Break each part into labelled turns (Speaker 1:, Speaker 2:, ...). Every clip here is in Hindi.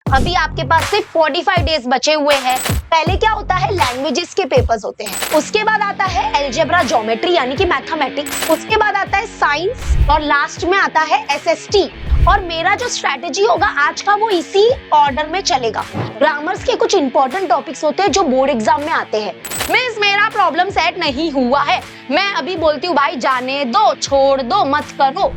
Speaker 1: अभी आपके पास सिर्फ 45 डेज बचे हुए हैं। पहले क्या होता है, लैंग्वेजेस के पेपर्स होते हैं, उसके बाद आता है अलजेब्रा ज्योमेट्री यानी कि मैथमेटिक्स, उसके बाद आता है साइंस और लास्ट में आता है एसएसटी। और मेरा जो स्ट्रेटेजी होगा आज का वो इसी ऑर्डर में चलेगा। ग्रामर्स के कुछ इंपॉर्टेंट टॉपिक्स होते हैं जो बोर्ड एग्जाम में आते हैं। मिस मेरा प्रॉब्लम सेट नहीं हुआ है, मैं अभी बोलती हूँ भाई जाने दो, छोड़ दो, मत करो।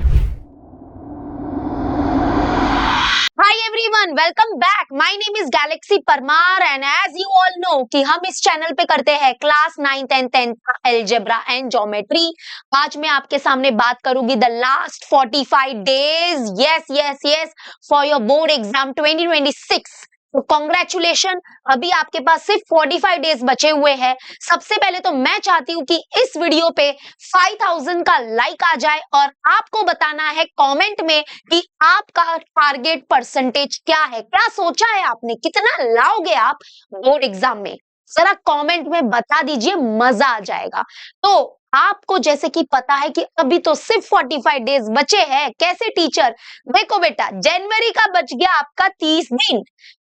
Speaker 1: Hi everyone, welcome back. My name is Galaxy Parmar and as you all know कि हम इस चैनल पे करते हैं क्लास 9th and 10th का अलजेब्रा एंड ज्योमेट्री। आज मैं आपके सामने बात करूंगी the last 45 days yes for your board exam 2026। तो कॉन्ग्रेचुलेशन, अभी आपके पास सिर्फ 45 डेज बचे हुए हैं। सबसे पहले तो मैं चाहती हूँ कि इस वीडियो पे 5000 का लाइक आ जाए और आपको बताना है कमेंट में कि आपका टारगेट परसेंटेज क्या है, क्या सोचा है आपने, कितना लाओगे आप बोर्ड एग्जाम में, जरा कमेंट में बता दीजिए, मजा आ जाएगा। तो आपको जैसे कि पता है कि अभी तो सिर्फ 45 डेज बचे हैं। कैसे टीचर, देखो बेटा, जनवरी का बच गया आपका 30 दिन,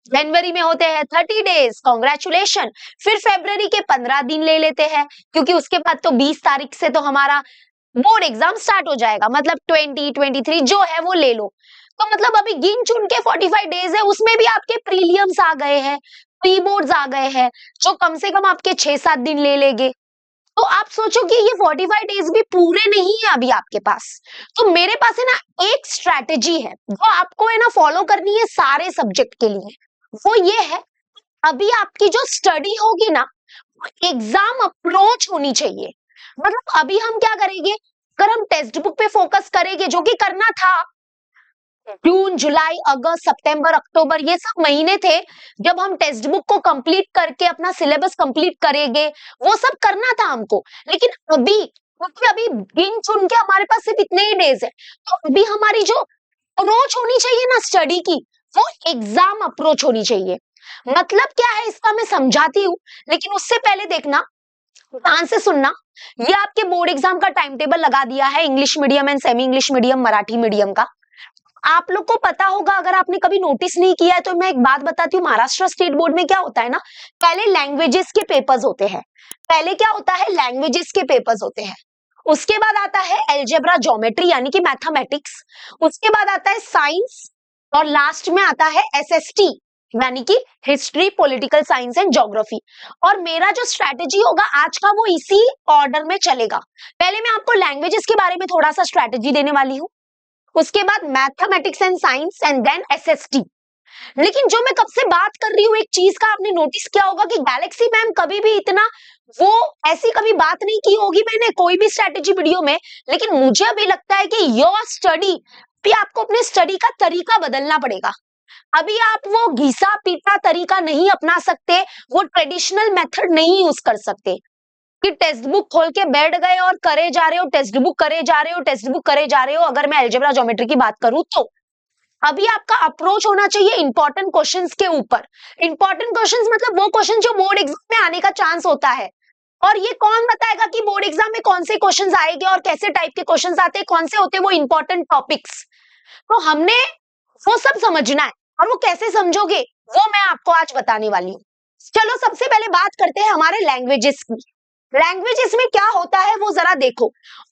Speaker 1: जनवरी में होते हैं 30 डेज, कॉन्ग्रेचुलेशन। फिर फरवरी के 15 दिन ले लेते हैं क्योंकि उसके बाद तो 20 तारीख से तो हमारा बोर्ड एग्जाम स्टार्ट हो जाएगा, मतलब 2023 जो है वो ले लो। तो मतलब अभी गिन चुन के 45 डेज है, उसमें भी आपके प्रीलियम्स आ गए हैं, प्री बोर्ड्स आ गए हैं जो कम से कम आपके 6-7 दिन ले लेंगे। तो आप सोचो कि ये 45 डेज भी पूरे नहीं है अभी आपके पास। तो मेरे पास है ना एक स्ट्रैटेजी है जो आपको है ना फॉलो करनी है सारे सब्जेक्ट के लिए। वो ये है, अभी आपकी जो स्टडी होगी ना एग्जाम अप्रोच होनी चाहिए। मतलब अभी हम क्या करेंगे, अगर हम टेक्स्ट बुक पे फोकस करेंगे जो कि करना था, जून जुलाई अगस्त सितंबर अक्टूबर ये सब महीने थे जब हम टेक्स्ट बुक को कंप्लीट करके अपना सिलेबस कंप्लीट करेंगे, वो सब करना था हमको। लेकिन अभी क्योंकि अभी गिन चुन के हमारे पास सिर्फ इतने ही डेज है, तो अभी हमारी जो अप्रोच होनी चाहिए ना स्टडी की, वो एग्जाम अप्रोच होनी चाहिए। मतलब क्या है इसका मैं समझाती हूँ, लेकिन उससे पहले देखना, ध्यान से सुनना। ये आपके बोर्ड एग्जाम का टाइम टेबल लगा दिया है, English medium and semi English medium, Marathi medium का। आप लोग को पता होगा, अगर आपने कभी नोटिस नहीं किया है तो मैं एक बात बताती हूँ, महाराष्ट्र स्टेट बोर्ड में क्या होता है ना, पहले लैंग्वेजेस के पेपर्स होते हैं। पहले क्या होता है, लैंग्वेजेस के पेपर्स होते हैं, उसके बाद आता है अलजेब्रा ज्योमेट्री यानी कि मैथमेटिक्स, उसके बाद आता है साइंस और लास्ट में आता है एसएसटी यानी कि history, political science and geography. और मेरा जो स्ट्रैटेजी होगा आज का वो इसी ऑर्डर में चलेगा। पहले मैं आपको लैंग्वेजेस के बारे में थोड़ा सा स्ट्रैटेजी देने वाली हूँ, उसके बाद mathematics and science and then SST. लेकिन जो मैं कब से बात कर रही हूँ, एक चीज का आपने नोटिस किया होगा कि गैलेक्सी मैम कभी भी इतना वो ऐसी कभी बात नहीं की होगी मैंने कोई भी स्ट्रैटेजी वीडियो में। लेकिन मुझे अभी लगता है कि योर स्टडी भी, आपको अपने स्टडी का तरीका बदलना पड़ेगा। अभी आप वो घिसा पीटा तरीका नहीं अपना सकते, वो ट्रेडिशनल मेथड नहीं यूज कर सकते कि टेक्स्ट बुक खोल के बैठ गए और करे जा रहे हो, टेक्स्ट बुक करे जा रहे हो, टेक्स्ट बुक करे जा रहे हो। अगर मैं अलजेब्रा ज्योमेट्री की बात करूं तो अभी आपका अप्रोच होना चाहिए इंपॉर्टेंट क्वेश्चंस के ऊपर। इंपॉर्टेंट क्वेश्चंस मतलब वो क्वेश्चन जो बोर्ड एग्जाम में आने का चांस होता है। और ये कौन बताएगा कि बोर्ड एग्जाम में कौन से क्वेश्चंस आएंगे और कैसे टाइप के क्वेश्चंस आते हैं, कौन से होते हैं वो इंपॉर्टेंट टॉपिक्स। तो हमने वो सब समझना है, और वो कैसे समझोगे वो मैं आपको आज बताने वाली हूँ। चलो सबसे पहले बात करते हैं हमारे लैंग्वेजेस की। लैंग्वेजेस में क्या होता है वो जरा देखो,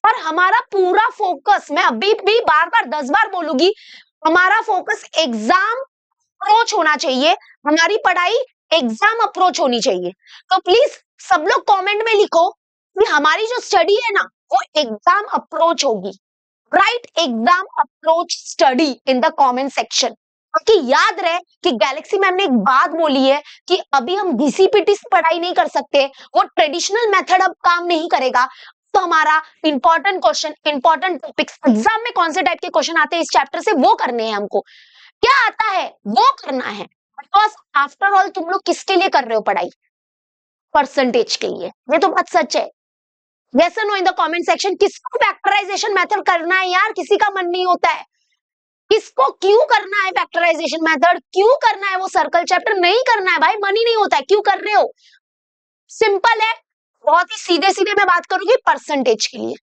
Speaker 1: और हमारा पूरा फोकस, मैं अभी भी बार बार 10 बार बोलूंगी, हमारा फोकस एग्जाम अप्रोच होना चाहिए, हमारी पढ़ाई एग्जाम अप्रोच होनी चाहिए। तो प्लीज सब लोग कमेंट में लिखो कि हमारी जो स्टडी है ना वो एग्जाम अप्रोच होगी। Right, exam approach study in the comment section. ताकि याद रहे कि गैलेक्सी मैम ने एक बात बोली है कि अभी हम घिसी-पिटी से पढ़ाई नहीं कर सकते, वो ट्रेडिशनल मेथड अब काम नहीं करेगा। तो हमारा important question, important topics, exam में कौन से टाइप के क्वेश्चन आते हैं इस चैप्टर से वो करने हैं हमको। क्या आता है वो करना है, बिकॉज आफ्टर ऑल तुम लोग किसके लिए कर रहे हो पढ़ाई, परसेंटेज के लिए। ये तो बात सच है। यस और no in the comment section. किसको फैक्टराइजेशन मेथड करना है यार, किसी का मन नहीं होता है। किसको क्यों करना है फैक्टराइजेशन मेथड, क्यों करना है वो सर्कल चैप्टर, नहीं करना है भाई, मन ही नहीं होता है, क्यों कर रहे हो। सिंपल है, बहुत ही सीधे सीधे मैं बात करूंगी परसेंटेज के लिए।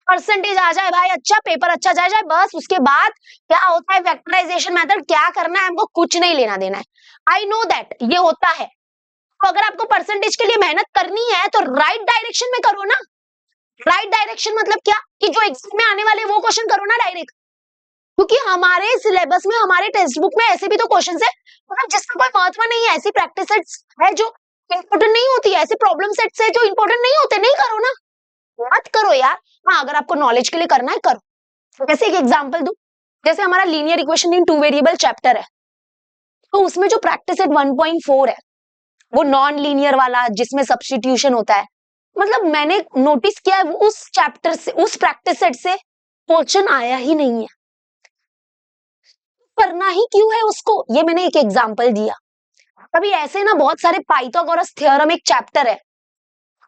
Speaker 1: परसेंटेज आ जाए भाई, अच्छा पेपर अच्छा जा जाए, बस उसके बाद क्या होता है फैक्टराइजेशन मेथड क्या करना है हमको कुछ नहीं लेना देना है। आई नो दैट ये होता है। तो अगर आपको परसेंटेज के लिए मेहनत करनी है तो राइट डायरेक्शन में करो ना। राइट डायरेक्शन मतलब क्या कि जो एग्जाम में आने वाले वो क्वेश्चन करो ना डायरेक्ट, क्योंकि हमारे सिलेबस में हमारे टेक्स्ट बुक में ऐसे भी तो क्वेश्चन है मतलब जिसका कोई महत्व नहीं है, ऐसी प्रैक्टिस सेट्स है जो इंपॉर्टेंट नहीं होती है, ऐसे प्रॉब्लम सेट्स है जो इंपॉर्टेंट नहीं होते, नहीं करो ना, मत करो यार। हाँ अगर आपको नॉलेज के लिए करना है करो। जैसे एक एग्जांपल दूं, जैसे हमारा linear equation in two variable chapter है, तो उसमें जो प्रैक्टिस सेट 1.4 है वो नॉन लीनियर वाला जिसमें सब्स्टिट्यूशन होता है, मतलब मैंने नोटिस किया है वो उस चैप्टर से उस प्रैक्टिस सेट से क्वेश्चन आया ही नहीं है। करना ही क्यों है उसको, ये मैंने एक एग्जांपल दिया। अभी ऐसे ना बहुत सारे पाइथागोरस थ्योरम एक चैप्टर है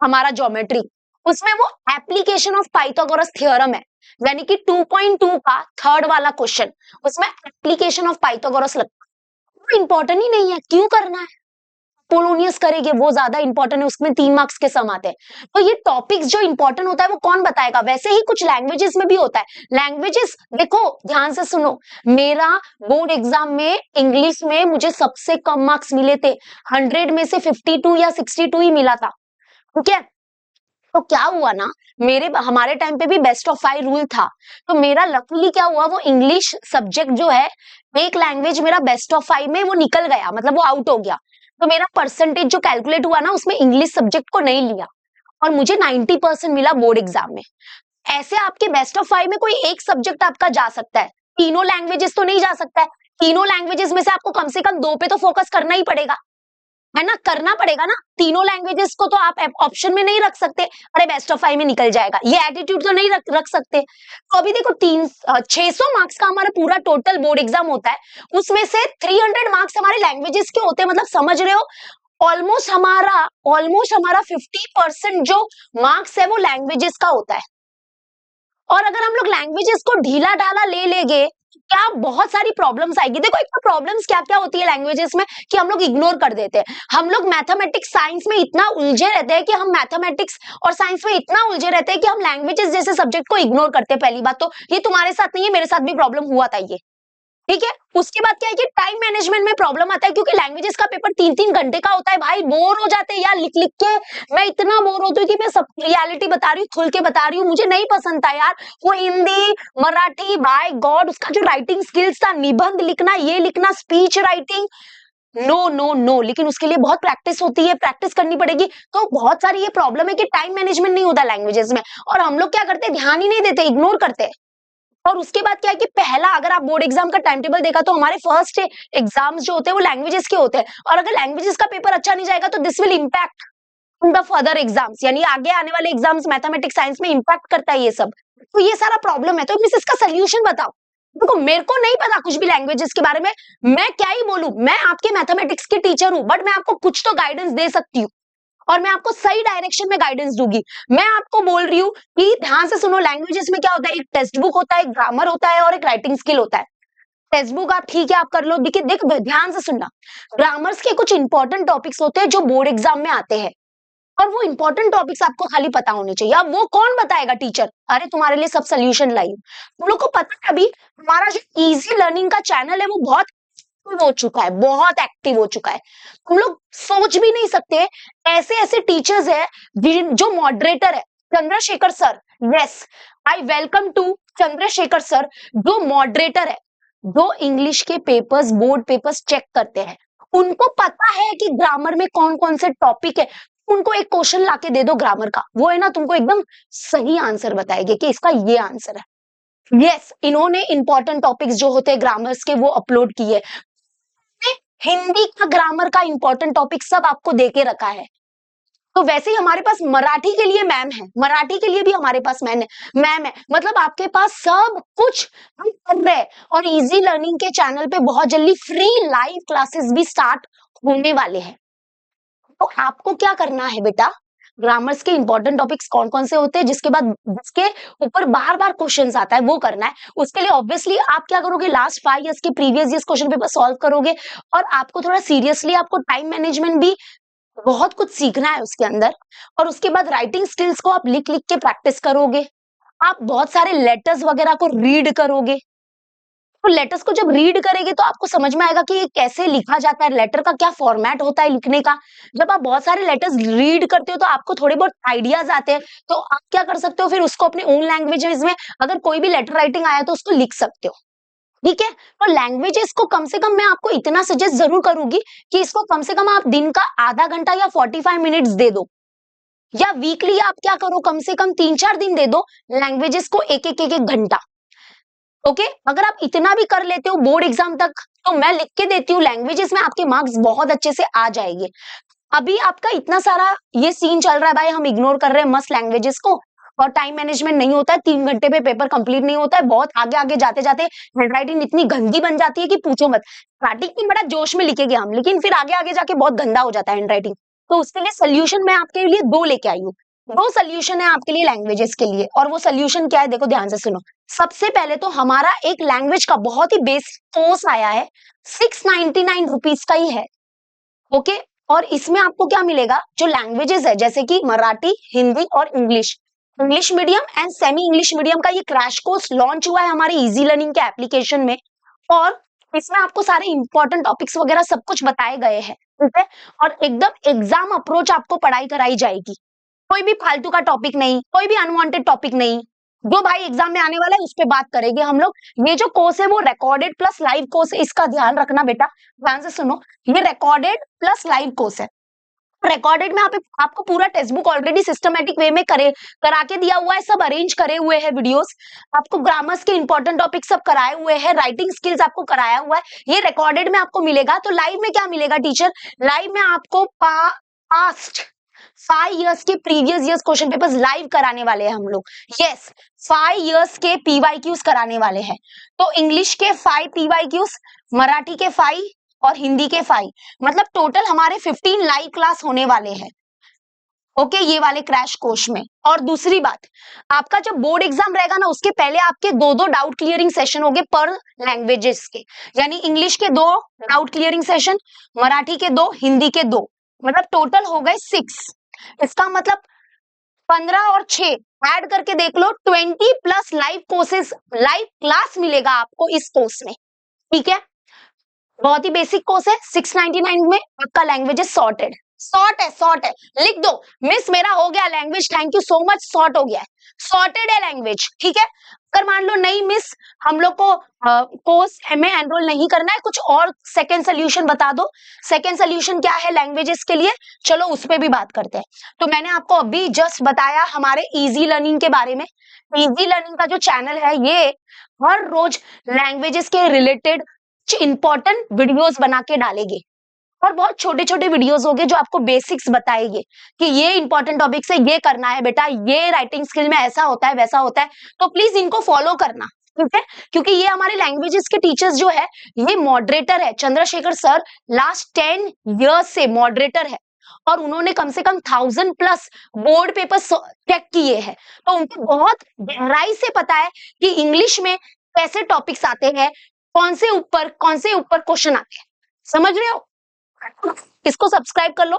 Speaker 1: हमारा ज्योमेट्री, उसमें वो एप्लीकेशन ऑफ पाइथागोरस थ्योरम है, यानी कि 2.2 का थर्ड वाला क्वेश्चन, उसमें एप्लीकेशन ऑफ पाइथागोरस लगता है। वो इंपॉर्टेंट ही नहीं है, क्यों करना है। पोलोनियस करेंगे वो ज्यादा इंपॉर्टेंट है, उसमें 3 मार्क्स के सम आते हैं। तो ये टॉपिक्स जो इंपॉर्टेंट होता है वो कौन बताएगा। वैसे ही कुछ लैंग्वेजेस में भी होता है। लैंग्वेजेस देखो ध्यान से सुनो, मेरा बोर्ड एग्जाम में इंग्लिश में मुझे सबसे कम मार्क्स मिले थे, 100 में से 52 या 62 ही मिला था। ठीक है, तो क्या हुआ ना, मेरे हमारे टाइम पे भी बेस्ट ऑफ 5 रूल था, तो मेरा लकीली क्या हुआ वो इंग्लिश सब्जेक्ट जो है एक लैंग्वेज मेरा बेस्ट ऑफ 5 में वो निकल गया, मतलब वो आउट हो गया। तो मेरा परसेंटेज जो कैलकुलेट हुआ ना उसमें इंग्लिश सब्जेक्ट को नहीं लिया और मुझे 90% मिला बोर्ड एग्जाम में। ऐसे आपके बेस्ट ऑफ 5 में कोई एक सब्जेक्ट आपका जा सकता है, तीनों लैंग्वेजेस तो नहीं जा सकता है। तीनों लैंग्वेजेस में से आपको कम से कम 2 पे तो फोकस करना ही पड़ेगा, है ना, करना पड़ेगा ना। तीनों लैंग्वेजेस को तो आप ऑप्शन में नहीं रख सकते, अरे बेस्ट ऑफ 5 में निकल जाएगा, ये एटीट्यूड तो नहीं रख सकते। तो अभी देखो 600 मार्क्स का हमारा पूरा टोटल बोर्ड एग्जाम होता है, उसमें से 300 मार्क्स हमारे लैंग्वेजेस के होते हैं, मतलब समझ रहे हो ऑलमोस्ट हमारा 50% जो मार्क्स है वो लैंग्वेजेस का होता है। और अगर हम लोग लैंग्वेजेस को ढीला ढाला ले लेंगे क्या बहुत सारी प्रॉब्लम्स आएगी। देखो एक तो प्रॉब्लम्स क्या क्या होती है लैंग्वेजेस में कि हम लोग इग्नोर कर देते हैं। हम लोग मैथमेटिक्स साइंस में इतना उलझे रहते हैं कि हम मैथमेटिक्स और साइंस में इतना उलझे रहते हैं कि हम लैंग्वेजेस जैसे सब्जेक्ट को इग्नोर करते हैं। पहली बात तो ये तुम्हारे साथ नहीं है, मेरे साथ भी प्रॉब्लम हुआ था ये, ठीक है। उसके बाद क्या है कि टाइम मैनेजमेंट में प्रॉब्लम आता है, क्योंकि लैंग्वेजेस का पेपर 3-3 घंटे का होता है भाई, बोर हो जाते हैं यार लिख लिख के। मैं इतना बोर होती हूँ कि मैं सब रियलिटी बता रही हूँ, खुल के बता रही हूँ, मुझे नहीं पसंद था यार वो हिंदी मराठी, बाय गॉड उसका जो राइटिंग स्किल्स था, निबंध लिखना, ये लिखना, speech writing, no no no, लेकिन उसके लिए बहुत प्रैक्टिस होती है, प्रैक्टिस करनी पड़ेगी। तो बहुत सारी ये प्रॉब्लम है कि टाइम मैनेजमेंट नहीं होता लैंग्वेजेस में, और हम लोग क्या करते हैं ध्यान ही नहीं देते, इग्नोर करते हैं। और उसके बाद क्या है कि पहला अगर आप बोर्ड एग्जाम का टाइम टेबल देखा तो हमारे फर्स्ट एग्जाम्स जो होते हैं वो लैंग्वेजेस के होते हैं, और अगर लैंग्वेजेस का पेपर अच्छा नहीं जाएगा तो this will impact in the further exams, यानी आगे आने वाले एग्जाम्स मैथमेटिक्स साइंस में इम्पैक्ट करता है ये सब। तो ये सारा प्रॉब्लम है, तो मिस इसका सोल्यूशन बताओ। देखो मेरे को नहीं पता कुछ भी लैंग्वेजेस के बारे में, मैं क्या ही बोलूं, मैं आपके मैथमेटिक्स की टीचर हूं, बट मैं आपको कुछ तो गाइडेंस दे सकती हूँ और मैं आपको सही डायरेक्शन में गाइडेंस दूंगी। मैं आपको बोल रही हूँ कि ध्यान से सुनो, लैंग्वेजेस में क्या होता है, एक टेक्स्ट बुक होता है, एक ग्रामर होता है और एक राइटिंग स्किल होता है। टेक्स्ट बुक आप ठीक है आप कर लो, देखिए देख ध्यान से सुनना, ग्रामर्स के कुछ इंपॉर्टेंट टॉपिक्स होते हैं जो बोर्ड एग्जाम में आते हैं, और वो इंपॉर्टेंट टॉपिक्स आपको खाली पता होने चाहिए। अब वो कौन बताएगा, टीचर, अरे तुम्हारे लिए सब सोल्यूशन लाई हूं। तुम लोग को पता है अभी हमारा जो इजी लर्निंग का चैनल है वो बहुत हो चुका है, बहुत एक्टिव हो चुका है। तुम लोग सोच भी नहीं सकते, ऐसे ऐसे टीचर्स है जो मॉडरेटर है, Chandrashekhar sir, yes I welcome to Chandrashekhar sir, जो मॉडरेटर है, जो इंग्लिश के पेपर्स बोर्ड पेपर्स चेक करते हैं, उनको पता है कि ग्रामर में कौन कौन से टॉपिक है। उनको एक क्वेश्चन लाके दे दो ग्रामर का, वो है ना तुमको एकदम सही आंसर बताएंगे कि इसका ये आंसर है। यस इन्होंने इंपॉर्टेंट टॉपिक्स जो होते हैं ग्रामर्स के वो अपलोड किए, हिंदी का ग्रामर का इंपॉर्टेंट टॉपिक सब आपको देके रखा है। तो वैसे ही हमारे पास मराठी के लिए मैम है, मराठी के लिए भी हमारे पास मैम है, मतलब आपके पास सब कुछ हम कर रहे हैं। और इजी लर्निंग के चैनल पे बहुत जल्दी फ्री लाइव क्लासेस भी स्टार्ट होने वाले हैं। तो आपको क्या करना है बेटा, ग्रामर्स के इंपॉर्टेंट टॉपिक्स कौन कौन से होते हैं जिसके बाद जिसके ऊपर बार बार क्वेश्चंस आता है वो करना है। उसके लिए ऑब्वियसली आप क्या करोगे, लास्ट 5 इयर्स के previous years question paper solve करोगे, और आपको थोड़ा सीरियसली आपको टाइम मैनेजमेंट भी बहुत कुछ सीखना है उसके अंदर। और उसके बाद राइटिंग स्किल्स को आप लिख लिख के प्रैक्टिस करोगे, आप बहुत सारे लेटर्स वगैरह को रीड करोगे, तो लेटर्स को जब रीड करेंगे तो आपको समझ में आएगा कि ये कैसे लिखा जाता है, लेटर का क्या फॉर्मेट होता है लिखने का। जब आप बहुत सारे लेटर्स रीड करते हो तो आपको थोड़े बहुत आइडियाज आते हैं, तो आप क्या कर सकते हो फिर उसको अपने ओन लैंग्वेजेस में, अगर कोई भी लेटर राइटिंग आया तो उसको लिख सकते हो। ठीक है, तो लैंग्वेजेस को कम से कम मैं आपको इतना सजेस्ट जरूर करूंगी कि इसको कम से कम आप दिन का आधा घंटा या 45 मिनट्स दे दो, या वीकली आप क्या करो, कम से कम 3-4 दिन दे दो लैंग्वेजेस को, एक एक घंटा। ओके, अगर आप इतना भी कर लेते हो बोर्ड एग्जाम तक, तो मैं लिख के देती हूँ लैंग्वेजेस में आपके मार्क्स बहुत अच्छे से आ जाएंगे। अभी आपका इतना सारा ये सीन चल रहा है भाई, हम इग्नोर कर रहे हैं मस्त लैंग्वेजेस को, और टाइम मैनेजमेंट नहीं होता है, 3 घंटे में पेपर कंप्लीट नहीं होता है, बहुत आगे आगे जाते जाते हैंडराइटिंग इतनी गंदी बन जाती है कि पूछो मत। स्टार्टिंग में बड़ा जोश में लिखेंगे हम, लेकिन फिर आगे आगे जाके बहुत गंदा हो जाता है हैंडराइटिंग। तो उसके लिए सोल्यूशन मैं आपके लिए दो लेके आई हूँ। दो सोल्यूशन है आपके लिए लैंग्वेजेस के लिए, और वो सोल्यूशन क्या है देखो ध्यान से सुनो। सबसे पहले तो हमारा एक लैंग्वेज का बहुत ही बेसिक कोर्स आया है, 699 रुपीज का ही है। ओके, और इसमें आपको क्या मिलेगा, जो लैंग्वेजेस है जैसे कि मराठी, हिंदी और English, English medium and semi English medium का ये क्रैश कोर्स लॉन्च हुआ है हमारे इजी लर्निंग के एप्लीकेशन में। और इसमें आपको सारे इंपॉर्टेंट टॉपिक्स वगैरह सब कुछ बताए गए हैं, ठीक है, और एकदम एग्जाम अप्रोच आपको पढ़ाई कराई जाएगी। कोई भी फालतू का टॉपिक नहीं, कोई भी अनवांटेड टॉपिक नहीं, जो भाई एग्जाम में आने वाला है उस पे बात करेंगे हम लोग। ये जो कोर्स है वो रिकॉर्डेड प्लस लाइव कोर्स है, इसका ध्यान रखना बेटा, ध्यान से सुनो। ये रिकॉर्डेड प्लस लाइव कोर्स है। रिकॉर्डेड में आपको पूरा text book already systematic way में करा के दिया हुआ है, सब अरेंज करे हुए हैं वीडियोस, आपको ग्रामर्स के इंपॉर्टेंट टॉपिक सब कराए हुए हैं, राइटिंग स्किल्स आपको कराया हुआ है, ये रिकॉर्डेड में आपको मिलेगा। तो लाइव में क्या मिलेगा टीचर, लाइव में आपको पास्ट 5 इयर्स के previous years question papers live कराने वाले हैं हम लोग। यस, 5 इयर्स के पीवाईक्यूज कराने वाले हैं। तो इंग्लिश के 5 पीवाईक्यूज, मराठी के 5 और हिंदी के 5, मतलब टोटल हमारे 15 लाइव क्लास होने वाले हैं। ओके, ये वाले क्रैश कोर्स में। और दूसरी बात, आपका जब बोर्ड एग्जाम रहेगा ना, उसके पहले आपके दो डाउट क्लियरिंग सेशन होंगे पर लैंग्वेजेस के, यानी इंग्लिश के 2 डाउट क्लियरिंग सेशन, मराठी के 2, हिंदी के 2, मतलब टोटल हो गए 6। इसका मतलब 15 और 6 ऐड करके देख लो, 20+ लाइव कोर्सेज, लाइव क्लास मिलेगा आपको इस कोर्स में। ठीक है, बहुत ही बेसिक कोर्स है, 699 में आपका लैंग्वेज सॉर्टेड, सॉर्ट है, लिख दो मिस मेरा हो गया language, thank you so much, sort हो गया है, सॉर्टेड है लैंग्वेज। ठीक है, अगर मान लो नहीं मिस हम लोग को कोर्स में एनरोल नहीं करना है, कुछ और सेकंड सोल्यूशन बता दो। सेकंड सोल्यूशन क्या है लैंग्वेजेस के लिए, चलो उस पर भी बात करते हैं। तो मैंने आपको अभी जस्ट बताया हमारे इजी लर्निंग के बारे में। इजी लर्निंग का जो चैनल है ये हर रोज लैंग्वेजेस के रिलेटेड इंपॉर्टेंट वीडियोस बना के डालेंगे, और बहुत छोटे छोटे वीडियोस होंगे जो आपको बेसिक्स बताएंगे कि ये इंपॉर्टेंट टॉपिक से ये करना है बेटा, ये राइटिंग स्किल में ऐसा होता है वैसा होता है। तो प्लीज इनको फॉलो करना, ठीक है, क्योंकि ये हमारे लैंग्वेजेस के टीचर्स जो है, ये मॉडरेटर है, चंद्रशेखर सर लास्ट 10 इयर्स से मॉडरेटर है, और उन्होंने कम से कम 1000+ बोर्ड पेपर चेक किए हैं। तो उनको बहुत गहराई से पता है कि इंग्लिश में कैसे टॉपिक्स आते हैं, कौन से ऊपर क्वेश्चन आते हैं, समझ रहे हो। इसको सब्सक्राइब कर लो,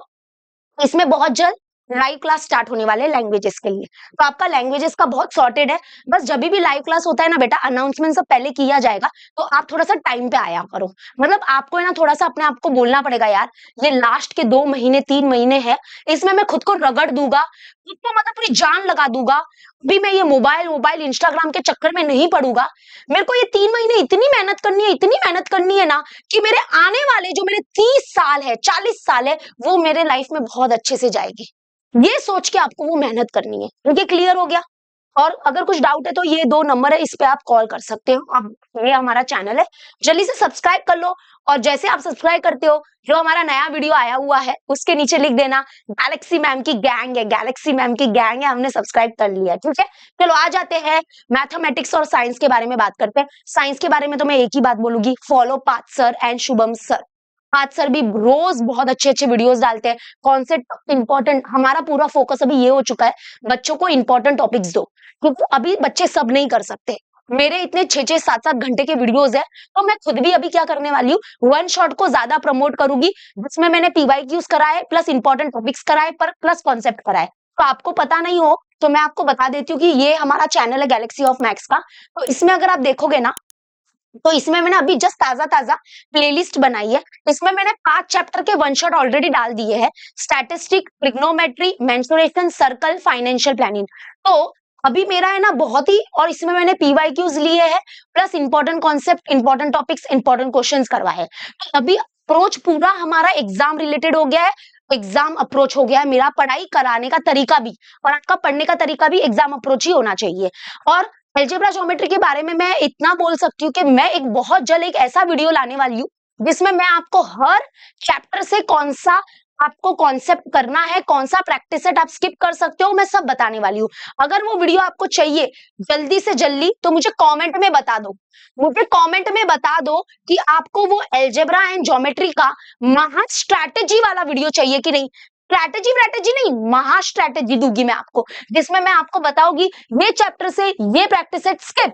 Speaker 1: इसमें बहुत जल्द लाइव क्लास स्टार्ट होने वाले हैं लैंग्वेजेस के लिए। तो आपका लैंग्वेजेस का बहुत सॉर्टेड है, बस जब भी लाइव क्लास होता है ना बेटा, अनाउंसमेंट सब पहले किया जाएगा, तो आप थोड़ा सा टाइम पे आया करो। मतलब आपको है ना थोड़ा सा अपने आप को बोलना पड़ेगा, यार ये लास्ट के 2 महीने 3 महीने है, इसमें मैं खुद को रगड़ दूंगा, खुद को मतलब पूरी जान लगा दूंगा, अभी मैं ये मोबाइल इंस्टाग्राम के चक्कर में नहीं पड़ूंगा। मेरे को ये 3 महीने इतनी मेहनत करनी है ना, कि मेरे आने वाले जो मेरे 30 साल है 40 साल है, वो मेरे लाइफ में बहुत अच्छे से जाएगी। ये सोच के आपको वो मेहनत करनी है। ठीक है, क्लियर हो गया। और अगर कुछ डाउट है तो ये 2 नंबर है, इस पे आप कॉल कर सकते हो। अब ये हमारा चैनल है, जल्दी से सब्सक्राइब कर लो, और जैसे आप सब्सक्राइब करते हो, जो हमारा नया वीडियो आया हुआ है उसके नीचे लिख देना गैलेक्सी मैम की गैंग है, गैलेक्सी मैम की गैंग है, हमने सब्सक्राइब कर लिया है। ठीक है, चलो आ जाते हैं मैथमेटिक्स और साइंस के बारे में बात करते हैं। साइंस के बारे में तो मैं एक ही बात बोलूंगी, follow path sir and Shubham sir. Path sir भी रोज बहुत अच्छे वीडियोस डालते हैं, कॉन्सेप्ट इंपॉर्टेंट। हमारा पूरा फोकस अभी ये हो चुका है, बच्चों को इंपॉर्टेंट टॉपिक्स दो, क्योंकि अभी बच्चे सब नहीं कर सकते। मेरे इतने 6-6 7-7 घंटे के वीडियोस है, तो मैं खुद भी अभी क्या करने वाली हूँ, वन शॉट को ज्यादा प्रमोट करूंगी, जिसमें मैंने पीवाईक्यूज कराए, प्लस इंपॉर्टेंट टॉपिक्स कराए, पर प्लस कॉन्सेप्ट कराए। तो आपको पता नहीं हो तो मैं आपको बता देती हूँ कि ये हमारा चैनल है गैलेक्सी ऑफ मैथ्स का। तो इसमें अगर आप देखोगे ना, तो इसमें मैंने अभी जस्ट ताजा प्लेलिस्ट बनाई है। इसमें मैंने 5 चैप्टर के वन शॉट ऑलरेडी डाल दिए हैं। Statistic, trigonometry, mensuration, circle, financial planning. तो अभी मेरा है ना बहुत ही, और इसमें मैंने पीवाईक्यूज लिए हैं plus important concept, important topics, important questions करवाए हैं। तो अभी अप्रोच पूरा हमारा एग्जाम रिलेटेड हो गया है। एग्जाम अप्रोच हो गया है मेरा, पढ़ाई कराने का तरीका भी और आपका पढ़ने का तरीका भी एग्जाम अप्रोच ही होना चाहिए। और अलजेब्रा ज्योमेट्री के बारे में मैं इतना बोल सकती हूँ कि मैं एक बहुत जल्द एक ऐसा वीडियो लाने वाली हूँ जिसमें मैं आपको हर चैप्टर से कौन सा आपको कॉन्सेप्ट करना है, कौन सा प्रैक्टिस सेट आप स्किप कर सकते हो, मैं सब बताने वाली हूँ। अगर वो वीडियो आपको चाहिए जल्दी से जल्दी तो मुझे कमेंट में बता दो। मुझे कमेंट में बता दो कि आपको वो अलजेब्रा एंड ज्योमेट्री का महा स्ट्रैटेजी वाला वीडियो चाहिए कि नहीं। स्ट्रैटेजी नहीं, महा स्ट्रैटेजी दूंगी मैं आपको, जिसमें मैं आपको बताऊंगी ये चैप्टर से ये प्रैक्टिस सेट स्किप,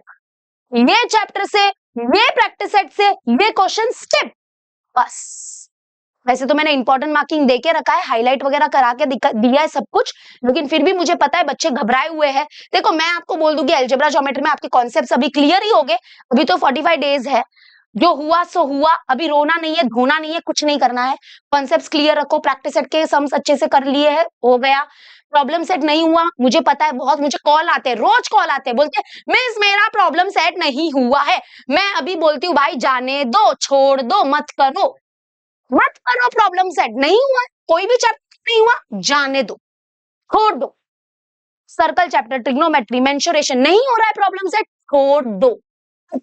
Speaker 1: ये चैप्टर से ये प्रैक्टिस सेट से ये क्वेश्चन स्किप। बस। वैसे तो मैंने इंपॉर्टेंट मार्किंग देके रखा है, हाईलाइट वगैरह करा के दिया है सब कुछ, लेकिन फिर भी मुझे पता है बच्चे घबराए हुए हैं। देखो मैं आपको बोल दूंगी अलजेब्रा ज्योमेट्री में आपके कॉन्सेप्ट्स अभी क्लियर ही हो गए। अभी तो 45 डेज है, जो हुआ सो हुआ। अभी रोना नहीं है, धोना नहीं है, कुछ नहीं करना है। कॉन्सेप्ट्स क्लियर रखो, प्रैक्टिस सेट के सम्स अच्छे से कर लिए है, हो गया। प्रॉब्लम सेट नहीं हुआ, मुझे पता है, बहुत मुझे कॉल आते हैं, रोज कॉल आते हैं, बोलते हैं मिस मेरा प्रॉब्लम सेट नहीं हुआ है। मैं अभी बोलती हूँ भाई जाने दो, छोड़ दो, मत करो, मत करो। प्रॉब्लम सेट नहीं हुआ, कोई भी चैप्टर नहीं हुआ, जाने दो, छोड़ दो। सर्कल चैप्टर, ट्रिग्नोमेट्री, मेंसुरेशन नहीं हो रहा है प्रॉब्लम सेट, छोड़ दो।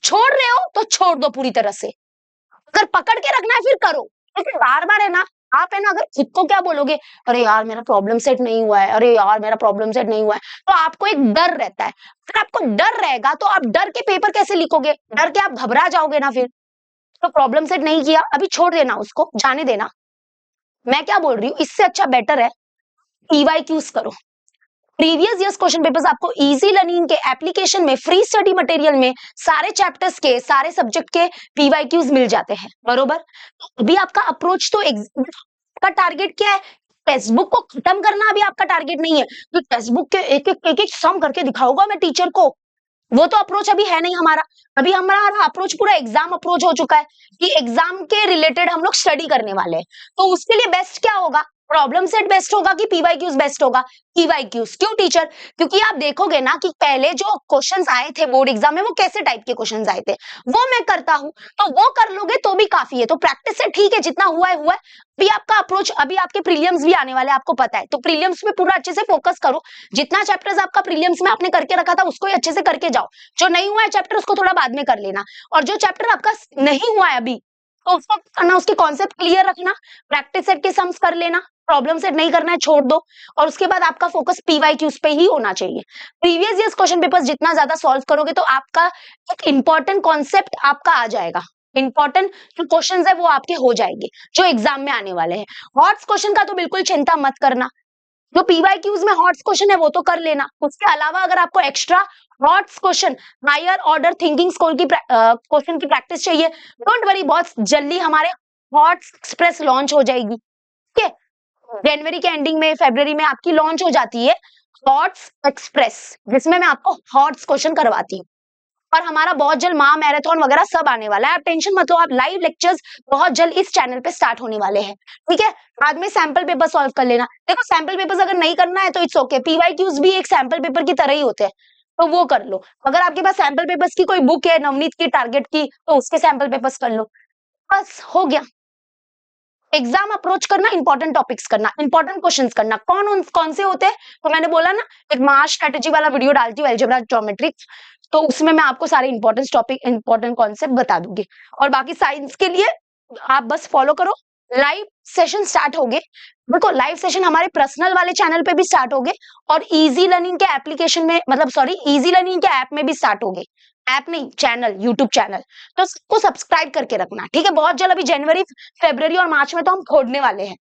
Speaker 1: छोड़ रहे हो तो छोड़ दो पूरी तरह से। अगर पकड़ के रखना है फिर करो, लेकिन बार बार है ना, आप है ना अगर खुद को क्या बोलोगे, अरे यार मेरा प्रॉब्लम सेट नहीं हुआ है, अरे यार मेरा प्रॉब्लम सेट नहीं हुआ है, तो आपको एक डर रहता है। अगर आपको डर रहेगा तो आप डर के पेपर कैसे लिखोगे, डर के आप घबरा जाओगे ना फिर। तो प्रॉब्लम सेट नहीं किया, अभी छोड़ देना, उसको जाने देना। मैं क्या बोल रही हूँ, इससे अच्छा बेटर है पीवाईक्यूज करो। प्रीवियस ईयर्स क्वेश्चन पेपर्स आपको इजी लर्निंग के एप्लीकेशन में, फ्री स्टडी मटेरियल में सारे चैप्टर्स के, सारे सब्जेक्ट के पीवाईक्यूज मिल जाते हैं, बरोबर। तो अभी आपका अप्रोच तो का टारगेट क्या है, टेक्स्ट बुक को खत्म करना अभी आपका टारगेट नहीं है कि टेक्स्ट बुक के एक एक सम करके दिखाऊंगा मैं टीचर को। वो तो अप्रोच अभी है नहीं हमारा। अभी हमारा अप्रोच पूरा एग्जाम अप्रोच हो चुका है कि एग्जाम के रिलेटेड हम लोग स्टडी करने वाले हैं। तो उसके लिए बेस्ट क्या होगा, प्रॉब्लम सेट बेस्ट होगा कि पीवाईक्यूज बेस्ट होगा। पीवाईक्यूज क्यों टीचर, क्योंकि आप देखोगे ना कि पहले जो क्वेश्चंस आए थे बोर्ड एग्जाम में वो कैसे टाइप के क्वेश्चंस आए थे, वो मैं करता हूं, तो वो कर लोगे तो भी काफी है। तो प्रैक्टिस से ठीक है, जितना हुआ है हुआ है। अभी आपका अप्रोच, अभी आपके प्रीलियम्स भी आने वाले हैं, आपको पता है, तो प्रीलियम्स में पूरा अच्छे से फोकस करो। जितना चैप्टर्स आपका प्रीलियम्स में आपने करके रखा था उसको ही अच्छे से करके जाओ। जो नहीं हुआ है चैप्टर उसको थोड़ा बाद में कर लेना, और जो चैप्टर आपका नहीं हुआ है अभी तो उसको करना, उसके कॉन्सेप्ट क्लियर रखना, प्रैक्टिस सेट के सम्स कर लेना, प्रॉब्लम सेट नहीं करना है छोड़ दो। और उसके बाद आपका फोकस पीवाईक्यूज पे ही होना चाहिए। प्रीवियस ईयर्स क्वेश्चन पेपर्स जितना ज्यादा सॉल्व करोगे तो आपका एक इंपॉर्टेंट कॉन्सेप्ट आपका आ जाएगा, इंपॉर्टेंट जो क्वेश्चंस है वो आपके हो जाएंगे जो एग्जाम में आने वाले हैं। हॉट्स क्वेश्चन का तो बिल्कुल चिंता मत करना, जो पीवाईक्यूज में हॉट्स क्वेश्चन है वो तो कर लेना। उसके अलावा अगर आपको extra HOTS question, higher order thinking score की क्वेश्चन की प्रैक्टिस चाहिए, डोंट वरी, बहुत जल्दी हमारे हॉट्स एक्सप्रेस लॉन्च हो जाएगी। ठीक है, जनवरी के एंडिंग में, फरवरी में आपकी लॉन्च हो जाती है हॉट्स एक्सप्रेस, जिसमें मैं आपको हॉट्स क्वेश्चन करवाती हूँ। और हमारा बहुत जल्द महा मैराथन वगैरह सब आने वाला है, आप टेंशन मत लो। आप लाइव लेक्चर्स बहुत जल्द इस चैनल पे स्टार्ट होने वाले हैं, ठीक है। बाद में सैंपल पेपर सॉल्व कर लेना। देखो सैंपल पेपर्स अगर नहीं करना है तो इट्स ओके, पीवाईक्यूज भी एक सैंपल पेपर की तरह ही होते हैं, तो वो कर लो। अगर आपके पास सैंपल पेपर्स की कोई बुक है नवनीत की टारगेट की, तो उसके सैंपल पेपर्स कर लो, बस हो गया। एग्जाम अप्रोच करना, इंपॉर्टेंट टॉपिक्स करना, इंपॉर्टेंट क्वेश्चंस करना। कौन से होते हैं, तो मैंने बोला ना एक मास स्ट्रेटेजी वाला वीडियो डालती हूँ अलजेब्रा ज्योमेट्री, तो उसमें मैं आपको सारे इंपॉर्टेंट टॉपिक, इंपॉर्टेंट कॉन्सेप्ट बता दूंगी। और बाकी साइंस के लिए आप बस फॉलो करो। लाइव सेशन स्टार्ट हो गए, देखो लाइव सेशन हमारे पर्सनल वाले चैनल पे भी स्टार्ट हो गए और इजी लर्निंग के एप्लीकेशन में, मतलब सॉरी इजी लर्निंग के ऐप में भी स्टार्ट हो गए। ऐप नहीं, चैनल, यूट्यूब चैनल। तो उसको सब्सक्राइब करके रखना, ठीक है। बहुत जल्द अभी जनवरी, फरवरी और मार्च में तो हम फोड़ने वाले हैं।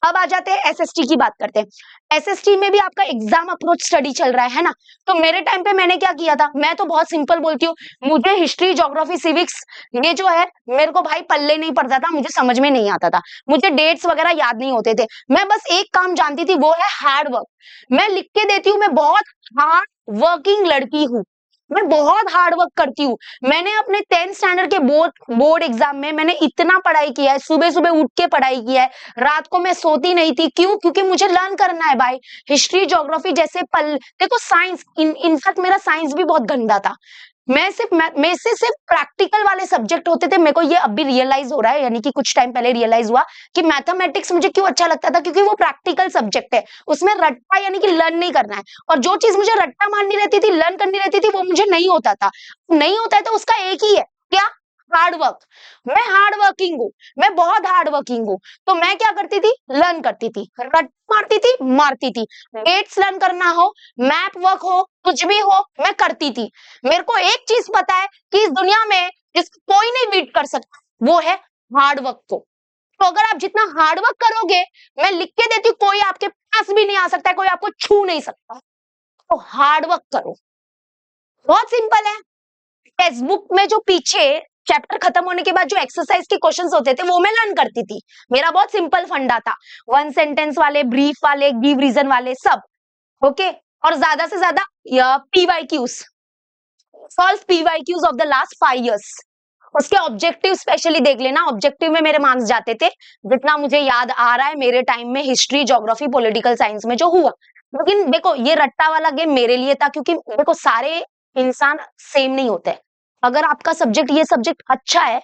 Speaker 1: अब आ जाते हैं एसएसटी की बात करते हैं। एसएसटी में भी आपका एग्जाम अप्रोच स्टडी चल रहा है ना। तो मेरे टाइम पे मैंने क्या किया था, मैं तो बहुत सिंपल बोलती हूँ, मुझे हिस्ट्री, ज्योग्राफी, सिविक्स ये जो है मेरे को भाई पल्ले नहीं पड़ता था, मुझे समझ में नहीं आता था, मुझे डेट्स वगैरह याद नहीं होते थे। मैं बस एक काम जानती थी, वो है हार्ड वर्क। मैं लिख के देती हूँ, मैं बहुत हार्ड वर्किंग लड़की हूँ, मैं बहुत हार्ड वर्क करती हूँ। मैंने अपने 10th स्टैंडर्ड के बोर्ड एग्जाम में मैंने इतना पढ़ाई किया है, सुबह सुबह उठ के पढ़ाई किया है, रात को मैं सोती नहीं थी। क्यों? क्योंकि मुझे लर्न करना है भाई। हिस्ट्री, ज्योग्राफी जैसे पल, देखो साइंस, इनफैक्ट मेरा साइंस भी बहुत गंदा था। मैं से सिर्फ प्रैक्टिकल वाले सब्जेक्ट होते थे। मेरे को ये अभी रियलाइज हो रहा है, यानी कि कुछ टाइम पहले रियलाइज हुआ कि मैथमेटिक्स मुझे क्यों अच्छा लगता था, क्योंकि वो प्रैक्टिकल सब्जेक्ट है, उसमें रट्टा यानी कि लर्न नहीं करना है। और जो चीज मुझे रट्टा मारनी रहती थी, लर्न करनी रहती थी, वो मुझे नहीं होता था। नहीं होता है तो उसका एक ही है, क्या? Hard work. मैं हार्ड वर्किंग हूँ, मैं बहुत हार्ड वर्किंग हूँ। तो मैं क्या करती थी, लर्न करती थी, रट मारती थी, मारती थी। डेट्स लर्न करना हो, मैप वर्क हो, कुछ भी हो, मैं करती थी। मेरे को एक चीज पता है कि इस दुनिया में जिसको कोई नहीं बीट कर सकता, वो है हार्ड वर्क को। तो अगर आप जितना हार्ड वर्क करोगे, मैं लिख के देती हूँ, कोई आपके पास भी नहीं आ सकता है, कोई आपको छू नहीं सकता। तो हार्ड वर्क करो, बहुत सिंपल है। टेक्स्ट बुक में जो पीछे चैप्टर खत्म होने के बाद जो एक्सरसाइज के क्वेश्चंस होते थे, वो मैं लर्न करती थी। मेरा बहुत सिंपल फंडा था, वन सेंटेंस वाले, ब्रीफ वाले, गिव रीजन वाले, सब ओके। और ज्यादा से ज्यादा PYQs, solve PYQs of the last 5 years। उसके ऑब्जेक्टिव स्पेशली देख लेना, ऑब्जेक्टिव में मेरे मार्क्स जाते थे, जितना मुझे याद आ रहा है मेरे टाइम में हिस्ट्री, ज्योग्राफी, पॉलिटिकल साइंस में जो हुआ। लेकिन देखो ये रट्टा वाला गेम मेरे लिए था, क्योंकि देखो सारे इंसान सेम नहीं होते। अगर आपका सब्जेक्ट, ये सब्जेक्ट अच्छा है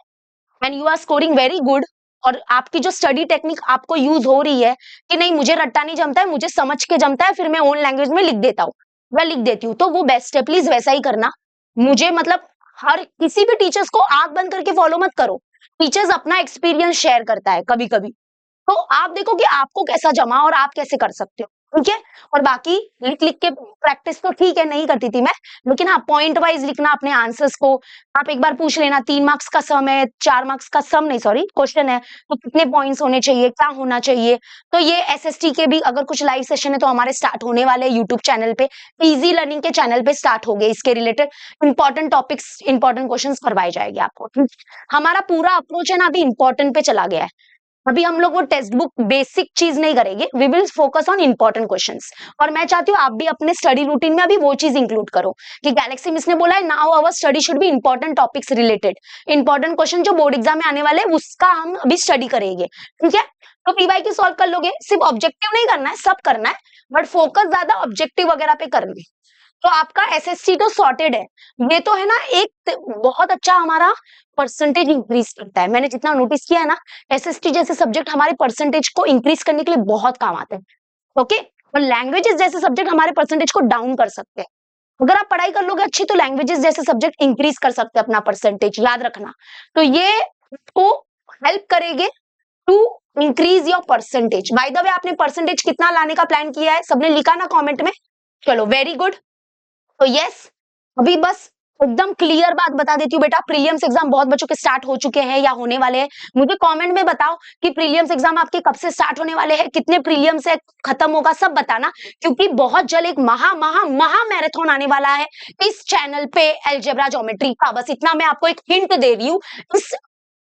Speaker 1: and you are scoring very good, और आपकी जो स्टडी टेक्निक आपको यूज हो रही है कि नहीं मुझे रट्टा नहीं जमता है, मुझे समझ के जमता है, फिर मैं ओन लैंग्वेज में लिख देता हूँ, मैं लिख देती हूँ, तो वो बेस्ट है। प्लीज वैसा ही करना। मुझे मतलब हर किसी भी टीचर्स को आंख बंद करके फॉलो मत करो। टीचर्स अपना एक्सपीरियंस शेयर करता है कभी कभी, तो आप देखो कि आपको कैसा जमा और आप कैसे कर सकते हो, ठीक है। और बाकी लिख लिख के प्रैक्टिस तो ठीक है, नहीं करती थी मैं, लेकिन हाँ पॉइंट वाइज लिखना अपने आंसर्स को। आप एक बार पूछ लेना, 3 मार्क्स का सम है, 4 मार्क्स का सम नहीं, सॉरी क्वेश्चन है, तो कितने पॉइंट्स होने चाहिए, क्या होना चाहिए। तो ये एसएसटी के भी अगर कुछ लाइव सेशन है तो हमारे स्टार्ट होने वाले यूट्यूब चैनल पे, इजी लर्निंग के चैनल पे स्टार्ट हो गए। इसके related important topics, important question करवाए जाएंगे आपको, ठीक। हमारा पूरा अप्रोच है ना अभी इंपॉर्टेंट पे चला गया है। अभी हम लोग वो टेक्स्ट बुक बेसिक चीज नहीं करेंगे, we will focus on important questions. और मैं चाहती हूँ आप भी अपने स्टडी रूटीन में अभी वो चीज इंक्लूड करो कि गैलेक्सी मिस ने बोला है now our study should be important topics related. Important question जो बोर्ड एग्जाम में आने वाले हैं उसका हम अभी स्टडी करेंगे, ठीक है। तो पीवाईक्यू सॉल्व कर लोगे, सिर्फ ऑब्जेक्टिव नहीं करना है, सब करना है, बट फोकस ज्यादा ऑब्जेक्टिव वगैरह पे करना है। तो आपका एसएससी तो सॉर्टेड है। ये तो है ना एक बहुत अच्छा हमारा परसेंटेज इंक्रीज करता है। मैंने जितना नोटिस किया है ना, एसएसटी जैसे सब्जेक्ट हमारे परसेंटेज को इंक्रीज करने के लिए बहुत काम आते हैं, ओके। और लैंग्वेजेस जैसे सब्जेक्ट हमारे परसेंटेज को डाउन कर सकते हैं। अगर आप पढ़ाई कर लोगे अच्छी, तो लैंग्वेजेस जैसे सब्जेक्ट इंक्रीज कर सकते हैं अपना परसेंटेज, याद रखना। तो ये आपको हेल्प करेंगे to increase your percentage. By the way आपने परसेंटेज कितना लाने का प्लान किया है, सबने लिखा ना कॉमेंट में? चलो वेरी गुड। तो यस, अभी बस एकदम क्लियर बात बता देती हूँ बेटा, प्रीलियम्स एग्जाम बहुत बच्चों के स्टार्ट हो चुके हैं या होने वाले हैं। मुझे कमेंट में बताओ कि प्रीलियम्स एग्जाम आपके कब से स्टार्ट होने वाले हैं, कितने प्रीलियम्स है, खत्म होगा, सब बताना। क्योंकि बहुत जल्द एक महा मैराथन आने वाला है इस चैनल पे अलजेब्रा ज्योमेट्री का। बस इतना मैं आपको एक हिंट दे रही हूँ इस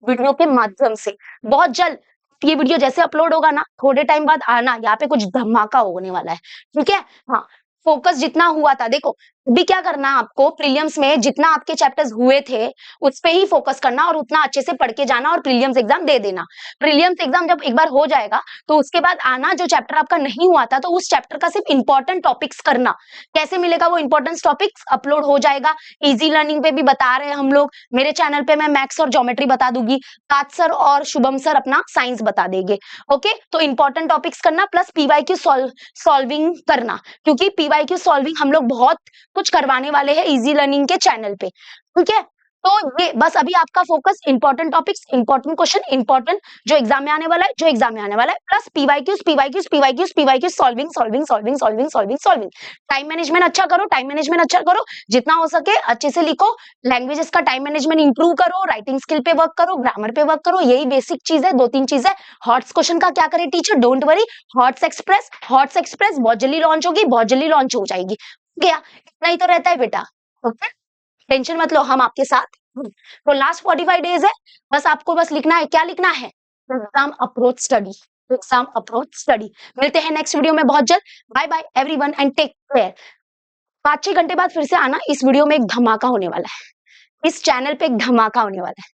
Speaker 1: वीडियो के माध्यम से। बहुत जल्द ये वीडियो जैसे अपलोड होगा ना, थोड़े टाइम बाद आना, यहाँ पे कुछ धमाका होने वाला है, ठीक है। हाँ, फोकस जितना हुआ था, देखो अभी क्या करना है आपको, प्रीलियम्स में जितना आपके चैप्टर्स हुए थे उस पे ही फोकस करना और उतना अच्छे से पढ़ के जाना और प्रीलियम्स एग्जाम दे देना। प्रीलियम्स एग्जाम जब एक बार हो जाएगा तो उसके बाद आना, जो चैप्टर आपका नहीं हुआ था तो उस चैप्टर का सिर्फ इंपॉर्टेंट टॉपिक्स करना। कैसे मिलेगा वो इंपॉर्टेंट टॉपिक्स? अपलोड हो जाएगा, इजी लर्निंग पे भी बता रहे हैं हम लोग, मेरे चैनल पे मैं मैथ्स और ज्योमेट्री बता दूंगी, ताज सर और शुभम सर अपना साइंस बता देंगे, ओके। तो इंपॉर्टेंट टॉपिक्स करना प्लस पीवाईक्यू सॉल्विंग करना, क्योंकि पीवाईक्यू सॉल्विंग हम लोग बहुत कुछ करवाने वाले हैं इजी लर्निंग के चैनल पे, ठीक है। तो ये बस अभी आपका focus important topics, important question, important जो एग्जाम में आने वाला है, plus PYQs solving solving solving solving solving solving. Time management अच्छा करो, जितना हो सके अच्छे से लिखो, लैंग्वेजेस का टाइम मैनेजमेंट इंप्रूव करो, राइटिंग स्किल पे वर्क करो, ग्रामर पे वर्क करो, यही बेसिक चीज है, 2-3 चीज है। हॉट्स क्वेश्चन का क्या करे teacher, don't worry, hots express बहुत जल्दी लॉन्च होगी, बहुत जल्दी लॉन्च हो जाएगी। गया, इतना ही तो रहता है बेटा, ओके, टेंशन मत लो, हम आपके साथ। तो लास्ट 45 डेज है, बस आपको बस लिखना है, क्या लिखना है, exam approach study, exam approach study. मिलते हैं नेक्स्ट वीडियो में बहुत जल्द। Bye bye everyone and take care. 5-6 घंटे बाद फिर से आना, इस वीडियो में एक धमाका होने वाला है, इस चैनल पे एक धमाका होने वाला है।